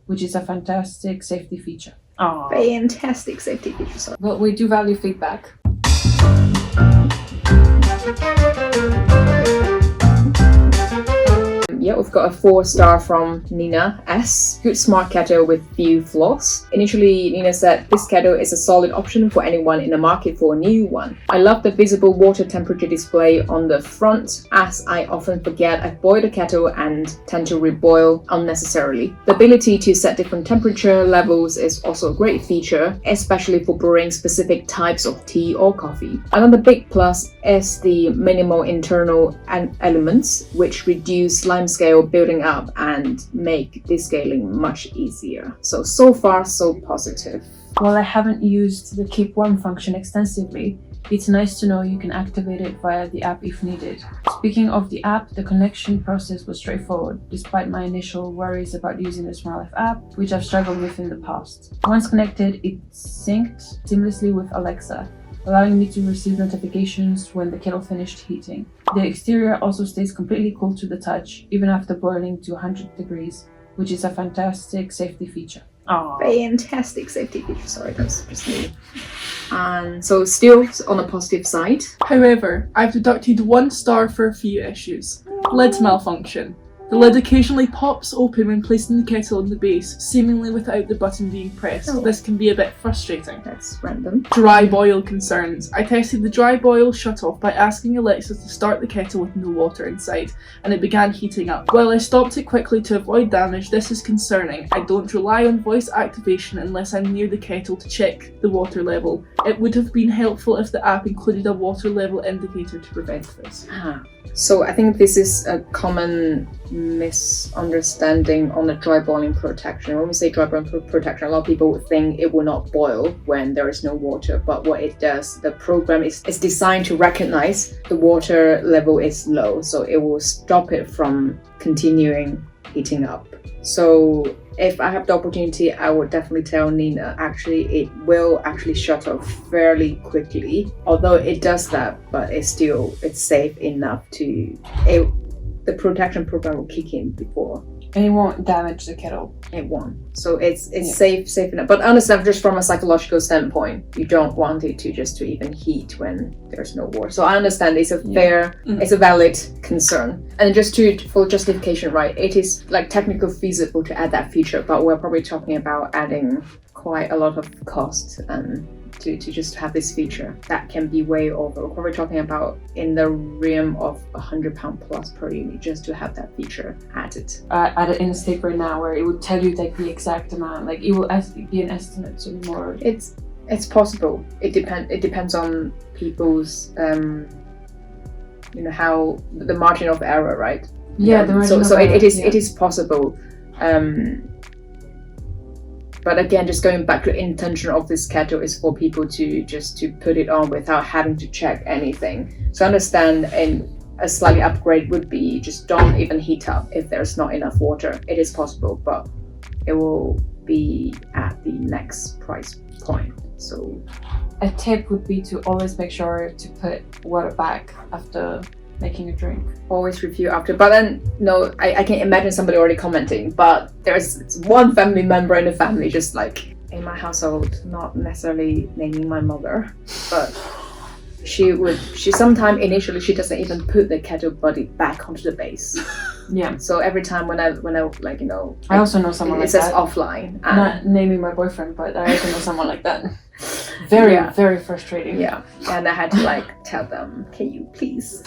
which is a fantastic safety feature. Oh, fantastic safety feature. Sorry. But we do value feedback. Yeah, we've got a 4-star from Nina S. Good smart kettle with few flaws. Initially, Nina said this kettle is a solid option for anyone in the market for a new one. I love the visible water temperature display on the front, as I often forget I boil the kettle and tend to reboil unnecessarily. The ability to set different temperature levels is also a great feature, especially for brewing specific types of tea or coffee. Another big plus is the minimal internal elements, which reduce limescale building up and make descaling much easier. So far so positive. While I haven't used the keep warm function extensively, it's nice to know you can activate it via the app if needed. Speaking of the app, the connection process was straightforward, despite my initial worries about using the Smart Life app, which I've struggled with in the past. Once connected, it synced seamlessly with Alexa, allowing me to receive notifications when the kettle finished heating. The exterior also stays completely cool to the touch, even after boiling to 100 degrees, which is a fantastic safety feature. Oh, fantastic safety feature. Sorry, that's just me. And so still on the positive side. However, I've deducted 1 star for a few issues. Lid malfunction. The lid occasionally pops open when placing the kettle on the base, seemingly without the button being pressed. Oh. This can be a bit frustrating. That's random. Dry boil concerns. I tested the dry boil shutoff by asking Alexa to start the kettle with no water inside, and it began heating up. While I stopped it quickly to avoid damage, this is concerning. I don't rely on voice activation unless I'm near the kettle to check the water level. It would have been helpful if the app included a water level indicator to prevent this. So I think this is a common misunderstanding on the dry boiling protection. When we say dry boiling protection, a lot of people think it will not boil when there is no water, but what it does, the program is designed to recognize the water level is low, so it will stop it from continuing heating up. So if I have the opportunity, I would definitely tell Nina, actually it will actually shut off fairly quickly, although it does that, but it's safe enough to the protection program will kick in before. And it won't damage the kettle. It won't. So it's safe enough. But understand, just from a psychological standpoint, you don't want it to even heat when there's no water. So I understand it's a it's a valid concern. And just for justification, right, it is like technically feasible to add that feature, but we're probably talking about adding quite a lot of cost and to just have this feature. That can be way over. We're probably talking about in the realm of £100 plus per unit just to have that feature added. Added in a state right now where it would tell you like the exact amount, like it will be an estimate, so more. It's possible. It depends on people's how the margin of error, right? Yeah, the margin of error. It is possible. But again, just going back to the intention of this kettle is for people to put it on without having to check anything. So understand, and a slightly upgrade would be just don't even heat up if there's not enough water. It is possible, but it will be at the next price point. So a tip would be to always make sure to put water back after making a drink. Always review after, but then I can imagine somebody already commenting, but there's one family member in the family, just like in my household, not necessarily naming my mother, but she sometimes initially she doesn't even put the kettle body back onto the base. Yeah. So every time when I like I also know someone like that. It says offline. Not naming my boyfriend, but I also know someone like that. Very frustrating. Yeah, and I had to tell them, can you please.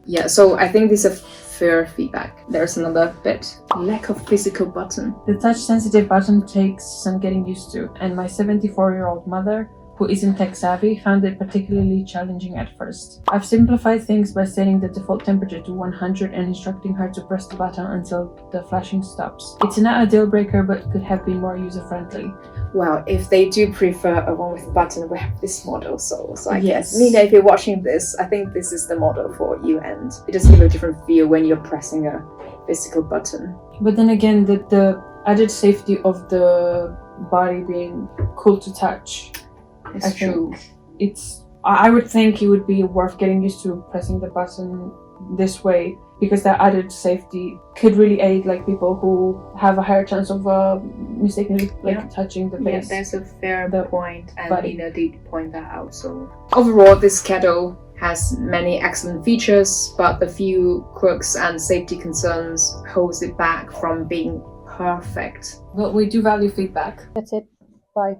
Yeah, so I think this is a fair feedback. There's another bit, lack of physical button. The touch sensitive button takes some getting used to, and my 74-year-old mother, who isn't tech savvy, found it particularly challenging at first. I've simplified things by setting the default temperature to 100 and instructing her to press the button until the flashing stops. It's not a deal breaker, but could have been more user-friendly. Well, if they do prefer a one with a button, we have this model. So I guess, Nina, if you're watching this, I think this is the model for you, and it does give a different feel when you're pressing a physical button. But then again, the added safety of the body being cool to touch, I think I would think it would be worth getting used to pressing the button this way because that added safety could really aid like people who have a higher chance of mistakenly touching the Yeah, face. that's a fair point, and body. Nina did point that out. So overall, this kettle has many excellent features, but the few quirks and safety concerns holds it back from being perfect. But we do value feedback. That's it. Bye.